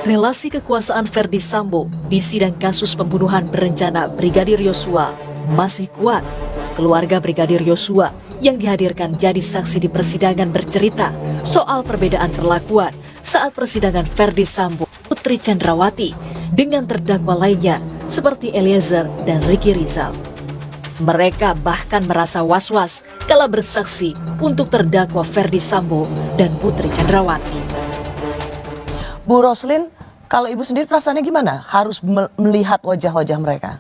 Relasi kekuasaan Verdi Sambo di sidang kasus pembunuhan berencana Brigadir Yosua masih kuat. Keluarga Brigadir Yosua yang dihadirkan jadi saksi di persidangan bercerita soal perbedaan perlakuan saat persidangan Verdi Sambo, Putri Chandrawati dengan terdakwa lainnya seperti Eliezer dan Ricky Rizal. Mereka bahkan merasa was-was kala bersaksi untuk terdakwa Verdi Sambo dan Putri Chandrawati. Bu Roslin, kalau Ibu sendiri perasaannya gimana? Harus melihat wajah-wajah mereka?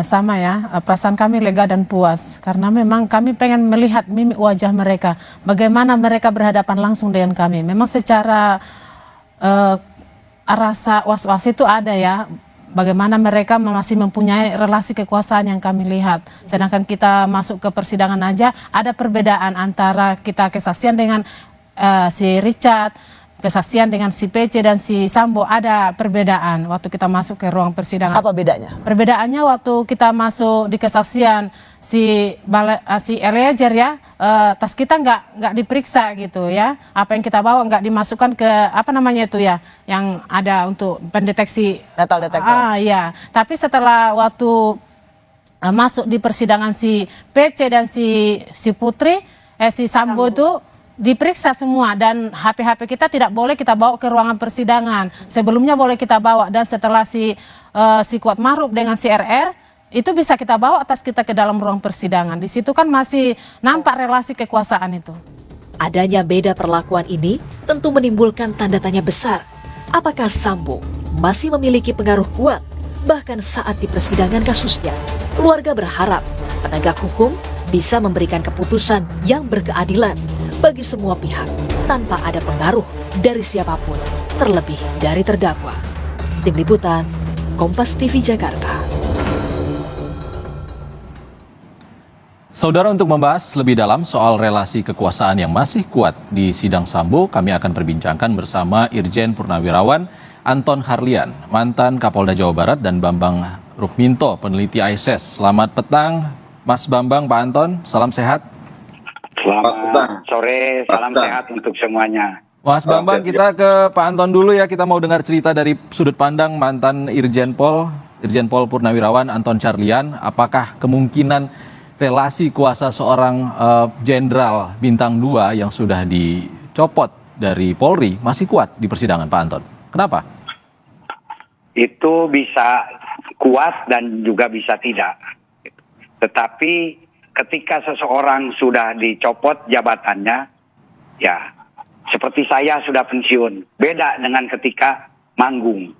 Sama ya, perasaan kami lega dan puas. Karena memang kami pengen melihat mimik wajah mereka. Bagaimana mereka berhadapan langsung dengan kami. Memang secara rasa was-was itu ada ya. Bagaimana mereka masih mempunyai relasi kekuasaan yang kami lihat. Sedangkan kita masuk ke persidangan aja, ada perbedaan antara kita kesaksian dengan si Richard, kesaksian dengan si PC dan si Sambo, ada perbedaan waktu kita masuk ke ruang persidangan. Apa bedanya? Perbedaannya waktu kita masuk di kesaksian si Eliezer ya, tas kita nggak diperiksa gitu ya. Apa yang kita bawa nggak dimasukkan ke apa namanya itu ya, yang ada untuk pendeteksi metal detector. Iya. Tapi setelah waktu masuk di persidangan si PC dan si Putri, si Sambo itu diperiksa semua, dan HP-HP kita tidak boleh kita bawa ke ruangan persidangan. Sebelumnya boleh kita bawa, dan setelah si Kuatmaruf dengan si RR itu bisa kita bawa atas kita ke dalam ruang persidangan. Di situ kan masih nampak relasi kekuasaan itu. Adanya beda perlakuan ini tentu menimbulkan tanda tanya besar. Apakah Sambo masih memiliki pengaruh kuat bahkan saat di persidangan kasusnya? Keluarga berharap penegak hukum bisa memberikan keputusan yang berkeadilan bagi semua pihak tanpa ada pengaruh dari siapapun, terlebih dari terdakwa. Tim Liputan, Kompas TV Jakarta. Saudara, untuk membahas lebih dalam soal relasi kekuasaan yang masih kuat di sidang Sambo, kami akan perbincangkan bersama Irjen Purnawirawan Anton Carlyan, mantan Kapolda Jawa Barat, dan Bambang Rukminto, peneliti ISS. Selamat petang, Mas Bambang, Pak Anton, salam sehat. Selamat sore, salam sehat untuk semuanya. Mas Bambang, kita ke Pak Anton dulu ya. Kita mau dengar cerita dari sudut pandang mantan Irjen Pol Purnawirawan Anton Carlyan. Apakah kemungkinan relasi kuasa seorang jenderal bintang 2 yang sudah dicopot dari Polri masih kuat di persidangan, Pak Anton? Kenapa? Itu bisa kuat dan juga bisa tidak. Tetapi ketika seseorang sudah dicopot jabatannya, ya seperti saya sudah pensiun, beda dengan ketika manggung.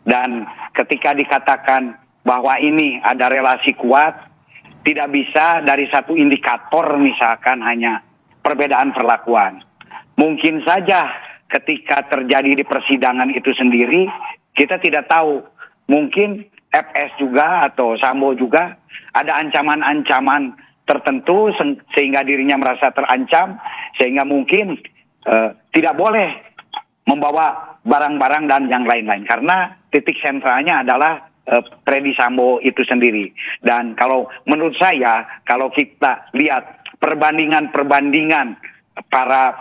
Dan ketika dikatakan bahwa ini ada relasi kuat, tidak bisa dari satu indikator misalkan hanya perbedaan perlakuan. Mungkin saja ketika terjadi di persidangan itu sendiri, kita tidak tahu. Mungkin FS juga atau Sambo juga ada ancaman-ancaman tertentu sehingga dirinya merasa terancam, sehingga mungkin tidak boleh membawa barang-barang dan yang lain-lain, karena titik sentralnya adalah Verdi Sambo itu sendiri. Dan kalau menurut saya, kalau kita lihat perbandingan para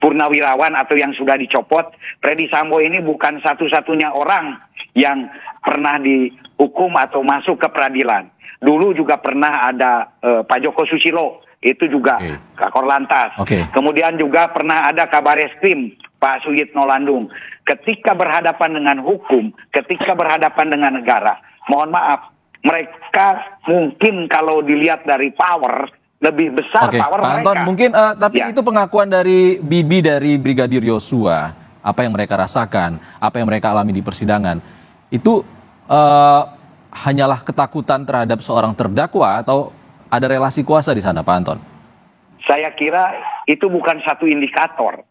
purnawirawan atau yang sudah dicopot, Verdi Sambo ini bukan satu-satunya orang yang pernah dihukum atau masuk ke peradilan. Dulu juga pernah ada Pak Joko Susilo, itu juga Kakor Lantas. Kemudian juga pernah ada Kabareskrim, Pak Suyitno Landung. Ketika berhadapan dengan hukum, ketika berhadapan dengan negara, mohon maaf, mereka mungkin kalau dilihat dari power, lebih besar power Pak mereka. Anton, mungkin tapi itu pengakuan dari bibi dari Brigadir Yosua, apa yang mereka rasakan, apa yang mereka alami di persidangan, itu hanyalah ketakutan terhadap seorang terdakwa atau ada relasi kuasa di sana, Pak Anton? Saya kira itu bukan satu indikator.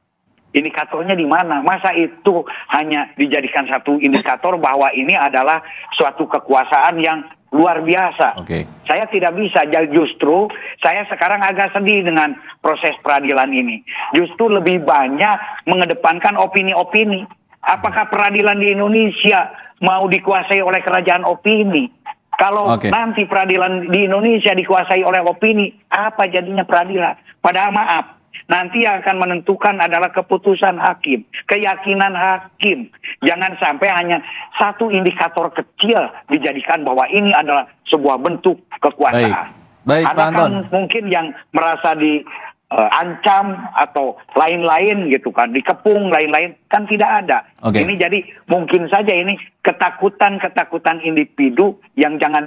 Indikatornya di mana? Masa itu hanya dijadikan satu indikator bahwa ini adalah suatu kekuasaan yang luar biasa. Saya tidak bisa, justru saya sekarang agak sedih dengan proses peradilan ini. Justru lebih banyak mengedepankan opini-opini. Apakah peradilan di Indonesia mau dikuasai oleh kerajaan opini? Kalau nanti peradilan di Indonesia dikuasai oleh opini, apa jadinya peradilan? Padahal maaf, Nanti yang akan menentukan adalah keputusan hakim, keyakinan hakim. Jangan sampai hanya satu indikator kecil dijadikan bahwa ini adalah sebuah bentuk kekuasaan. Baik, Pak Karena Anton. kan mungkin yang merasa diancam atau lain-lain gitu kan, dikepung lain-lain, kan tidak ada. Oke. Ini jadi mungkin saja ini ketakutan individu yang jangan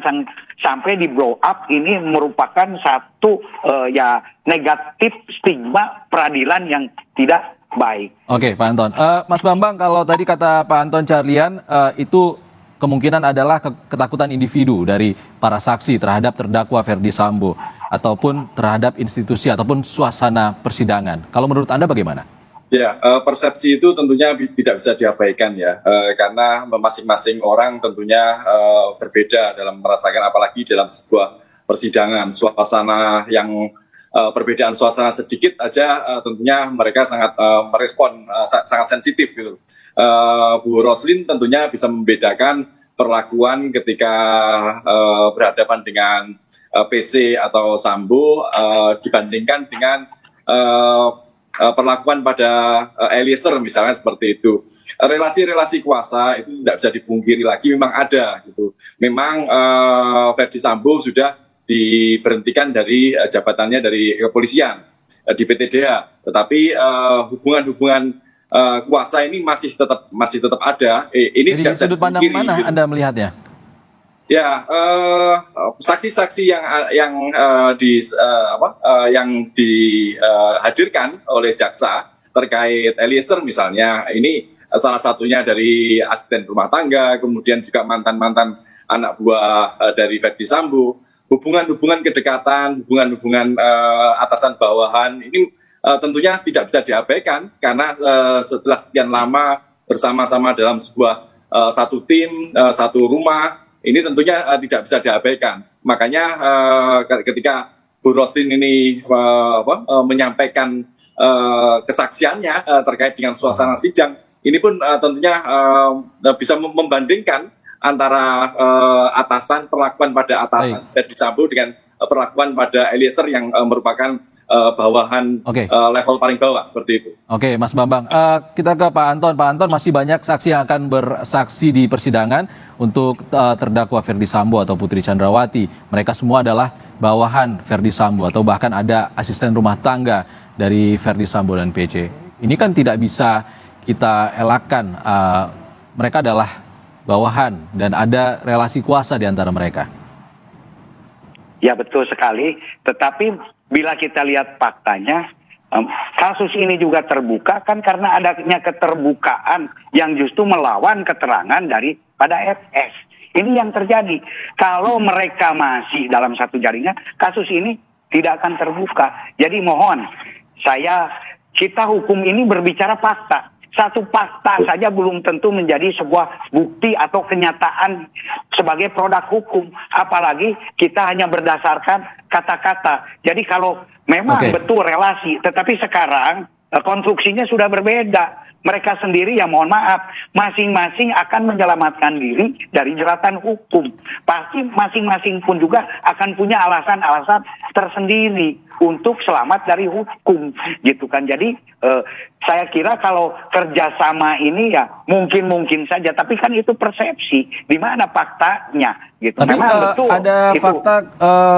sampai di blow up, ini merupakan satu negatif stigma peradilan yang tidak baik. Oke, Pak Anton. Mas Bambang, kalau tadi kata Pak Anton Carlian, itu kemungkinan adalah ketakutan individu dari para saksi terhadap terdakwa Ferdi Sambo ataupun terhadap institusi ataupun suasana persidangan. Kalau menurut Anda bagaimana? Ya, persepsi itu tentunya tidak bisa diabaikan ya, karena masing-masing orang tentunya berbeda dalam merasakan, apalagi dalam sebuah persidangan. Suasana yang perbedaan suasana sedikit aja tentunya mereka sangat merespon, sangat sensitif gitu. Bu Roslin tentunya bisa membedakan perlakuan ketika berhadapan dengan PC atau Sambo dibandingkan dengan perlakuan pada Eliezer misalnya, seperti itu. Relasi-relasi kuasa itu tidak bisa dipungkiri lagi, memang ada gitu. Memang Ferdi Sambo sudah diberhentikan dari jabatannya dari kepolisian di PTDH, tetapi hubungan-hubungan kuasa ini masih tetap ada. Ini Dari sudut pandang mana gitu. Anda melihatnya? Ya, saksi-saksi yang dihadirkan oleh jaksa terkait Eliezer misalnya, ini salah satunya dari asisten rumah tangga, kemudian juga mantan-mantan anak buah dari Ferdi Sambo. Hubungan-hubungan kedekatan, hubungan-hubungan atasan bawahan ini tentunya tidak bisa diabaikan, karena setelah sekian lama bersama-sama dalam sebuah satu tim, satu rumah, ini tentunya tidak bisa diabaikan. Makanya ketika Bu Roslin ini menyampaikan kesaksiannya terkait dengan suasana sidang, ini pun tentunya bisa membandingkan antara perlakuan pada atasan Ferdi Sambo dengan perlakuan pada Eliezer yang merupakan bawahan level paling bawah, seperti itu. Oke, Mas Bambang. Kita ke Pak Anton. Pak Anton, masih banyak saksi yang akan bersaksi di persidangan untuk terdakwa Ferdi Sambo atau Putri Chandrawati. Mereka semua adalah bawahan Ferdi Sambo atau bahkan ada asisten rumah tangga dari Ferdi Sambo dan PC. Ini kan tidak bisa kita elakkan. Mereka adalah bawahan dan ada relasi kuasa di antara mereka. Ya, betul sekali. Tetapi bila kita lihat faktanya, kasus ini juga terbuka kan karena adanya keterbukaan yang justru melawan keterangan daripada FS. Ini yang terjadi. Kalau mereka masih dalam satu jaringan, kasus ini tidak akan terbuka. Jadi mohon, kita hukum ini berbicara fakta. Satu fakta saja belum tentu menjadi sebuah bukti atau kenyataan sebagai produk hukum. Apalagi kita hanya berdasarkan kata-kata. Jadi kalau memang betul relasi, tetapi sekarang konstruksinya sudah berbeda. Mereka sendiri, ya mohon maaf, masing-masing akan menyelamatkan diri dari jeratan hukum. Pasti masing-masing pun juga akan punya alasan-alasan tersendiri untuk selamat dari hukum, gitu kan. Jadi saya kira kalau kerjasama ini ya mungkin saja, tapi kan itu persepsi. Di mana faktanya, gitu. Tapi Memang betul. ada itu. fakta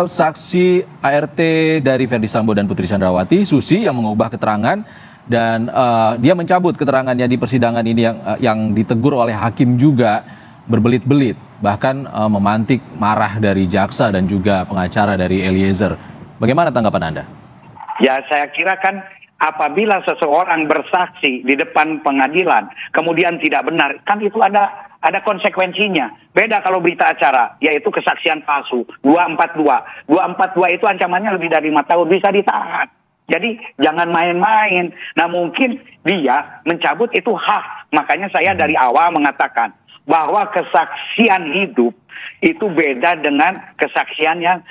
saksi ART dari Ferdi Sambo dan Putri Chandrawati, Susi, yang mengubah keterangan. Dan dia mencabut keterangannya di persidangan ini yang ditegur oleh hakim juga berbelit-belit, bahkan memantik marah dari jaksa dan juga pengacara dari Eliezer. Bagaimana tanggapan Anda? Ya, saya kira kan apabila seseorang bersaksi di depan pengadilan kemudian tidak benar, kan itu ada konsekuensinya. Beda kalau berita acara, yaitu kesaksian palsu 242. 242 itu ancamannya lebih dari 5 tahun, bisa ditahan. Jadi jangan main-main. Nah, mungkin dia mencabut itu hak. Makanya saya dari awal mengatakan bahwa kesaksian hidup itu beda dengan kesaksian yang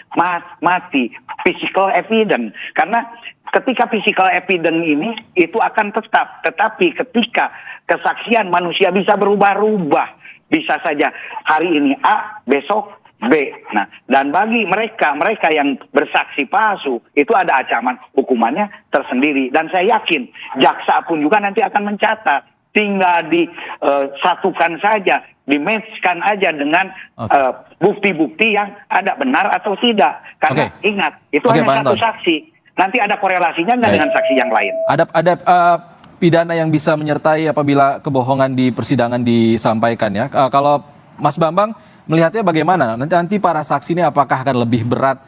mati. Physical evidence. Karena ketika physical evidence ini itu akan tetap. Tetapi ketika kesaksian manusia bisa berubah-ubah. Bisa saja hari ini A, besok B. Nah, dan bagi mereka yang bersaksi palsu itu ada ancaman hukumannya tersendiri. Dan saya yakin jaksa pun juga nanti akan mencatat, tinggal disatukan saja, dimatchkan aja dengan bukti-bukti yang ada benar atau tidak. Karena ingat, itu hanya satu saksi. Nanti ada korelasinya dengan saksi yang lain. Ada pidana yang bisa menyertai apabila kebohongan di persidangan disampaikan ya. Kalau Mas Bambang melihatnya bagaimana? Nanti para saksi ini apakah akan lebih berat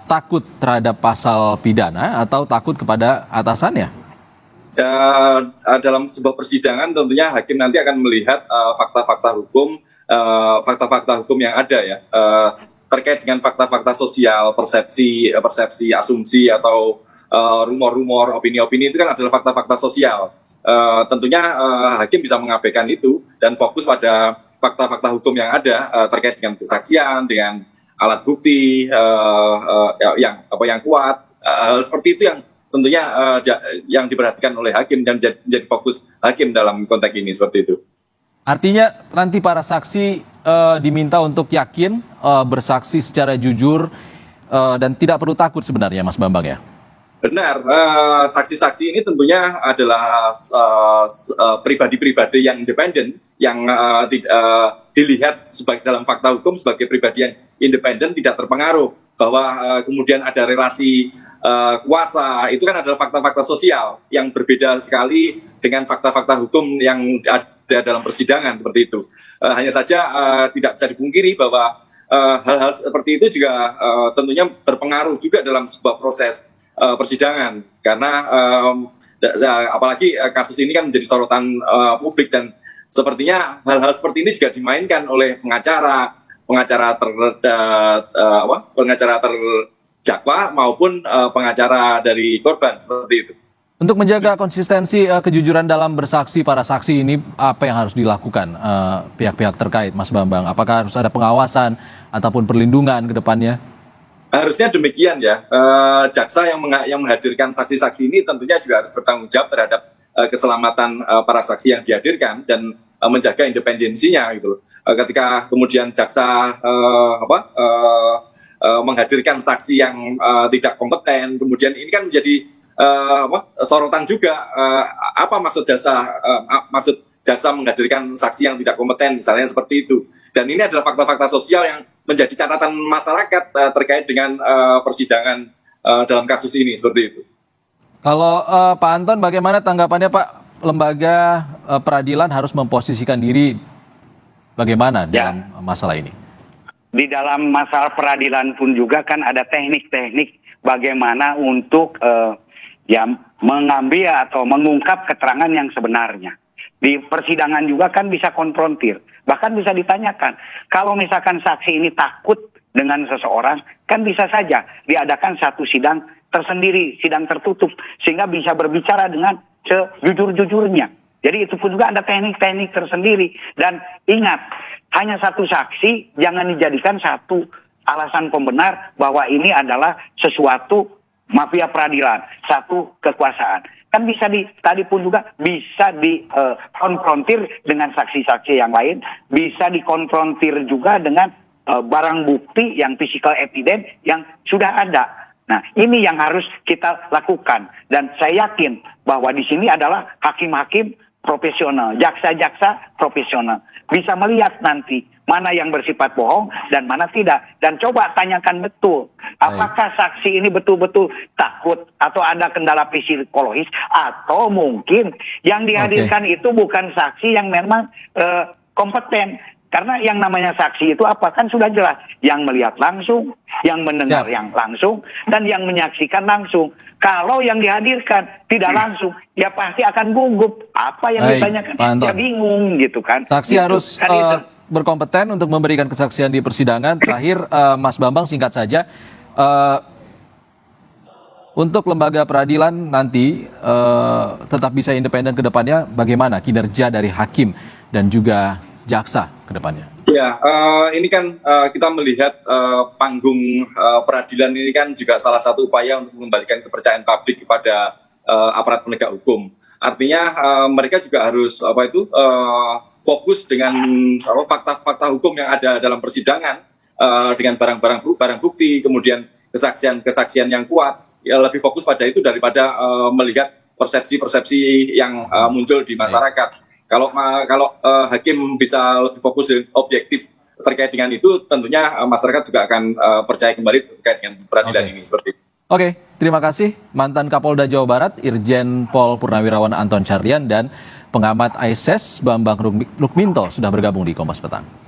takut terhadap pasal pidana atau takut kepada atasannya? Dalam sebuah persidangan tentunya hakim nanti akan melihat fakta-fakta hukum yang ada ya, terkait dengan fakta-fakta sosial, persepsi, asumsi atau rumor-rumor, opini-opini itu kan adalah fakta-fakta sosial. Tentunya hakim bisa mengabaikan itu dan fokus pada fakta-fakta hukum yang ada terkait dengan kesaksian, dengan alat bukti yang kuat, seperti itu yang tentunya yang diperhatikan oleh hakim dan jadi fokus hakim dalam konteks ini, seperti itu. Artinya nanti para saksi diminta untuk yakin bersaksi secara jujur dan tidak perlu takut sebenarnya, Mas Bambang ya? Benar, saksi-saksi ini tentunya adalah pribadi-pribadi yang independen, yang dilihat sebagai dalam fakta hukum sebagai pribadi yang independen, tidak terpengaruh bahwa kemudian ada relasi kuasa. Itu kan adalah fakta-fakta sosial yang berbeda sekali dengan fakta-fakta hukum yang ada dalam persidangan, seperti itu. Hanya saja tidak bisa dipungkiri bahwa hal-hal seperti itu juga tentunya berpengaruh juga dalam sebuah proses persidangan, karena apalagi kasus ini kan menjadi sorotan publik dan sepertinya hal-hal seperti ini juga dimainkan oleh pengacara terdakwa maupun pengacara dari korban, seperti itu. Untuk menjaga konsistensi kejujuran dalam bersaksi para saksi ini, apa yang harus dilakukan pihak-pihak terkait, Mas Bambang? Apakah harus ada pengawasan ataupun perlindungan ke depannya? Harusnya demikian ya. Jaksa yang menghadirkan saksi-saksi ini tentunya juga harus bertanggung jawab terhadap keselamatan para saksi yang dihadirkan dan menjaga independensinya gitu. Ketika kemudian jaksa menghadirkan saksi yang tidak kompeten, kemudian ini kan menjadi sorotan juga. Apa maksud jaksa menghadirkan saksi yang tidak kompeten, misalnya seperti itu. Dan ini adalah fakta-fakta sosial yang menjadi catatan masyarakat terkait dengan persidangan dalam kasus ini, seperti itu. Kalau Pak Anton, bagaimana tanggapannya Pak? Lembaga peradilan harus memposisikan diri bagaimana dalam masalah ini? Di dalam masalah peradilan pun juga kan ada teknik-teknik bagaimana untuk mengambil atau mengungkap keterangan yang sebenarnya. Di persidangan juga kan bisa konfrontir, bahkan bisa ditanyakan. Kalau misalkan saksi ini takut dengan seseorang, kan bisa saja diadakan satu sidang tersendiri, sidang tertutup, sehingga bisa berbicara dengan sejujur-jujurnya. Jadi itu pun juga ada teknik-teknik tersendiri. Dan ingat, hanya satu saksi, jangan dijadikan satu alasan pembenar bahwa ini adalah sesuatu mafia peradilan, satu kekuasaan. Kan bisa tadi pun juga bisa dikonfrontir dengan saksi-saksi yang lain, bisa dikonfrontir juga dengan barang bukti yang physical evidence yang sudah ada. Nah, ini yang harus kita lakukan. Dan saya yakin bahwa di sini adalah hakim-hakim profesional, jaksa-jaksa profesional. Bisa melihat nanti mana yang bersifat bohong dan mana tidak. Dan coba tanyakan betul, apakah saksi ini betul-betul takut atau ada kendala psikologis, atau mungkin yang dihadirkan itu bukan saksi yang memang kompeten. Karena yang namanya saksi itu apa? Kan sudah jelas. Yang melihat langsung, yang mendengar yang langsung, dan yang menyaksikan langsung. Kalau yang dihadirkan tidak langsung, ya pasti akan gugup. Apa yang ditanyakan? Ya bingung gitu kan. Saksi gitu. Harus berkompeten untuk memberikan kesaksian di persidangan. Terakhir, Mas Bambang, singkat saja. Untuk lembaga peradilan nanti tetap bisa independen ke depannya, bagaimana kinerja dari hakim dan juga jaksa ke depannya? Ya, ini kan kita melihat panggung peradilan ini kan juga salah satu upaya untuk mengembalikan kepercayaan publik kepada aparat penegak hukum. Artinya mereka juga harus fokus dengan fakta-fakta hukum yang ada dalam persidangan, dengan barang bukti, kemudian kesaksian yang kuat, ya lebih fokus pada itu daripada melihat persepsi yang muncul di masyarakat. Kalau hakim bisa lebih fokus dan objektif terkait dengan itu, tentunya masyarakat juga akan percaya kembali terkait dengan peradilan ini seperti itu. Oke, terima kasih mantan Kapolda Jawa Barat Irjen Pol Purnawirawan Anton Carlyan dan pengamat ISIS Bambang Rukminto sudah bergabung di Kompas Petang.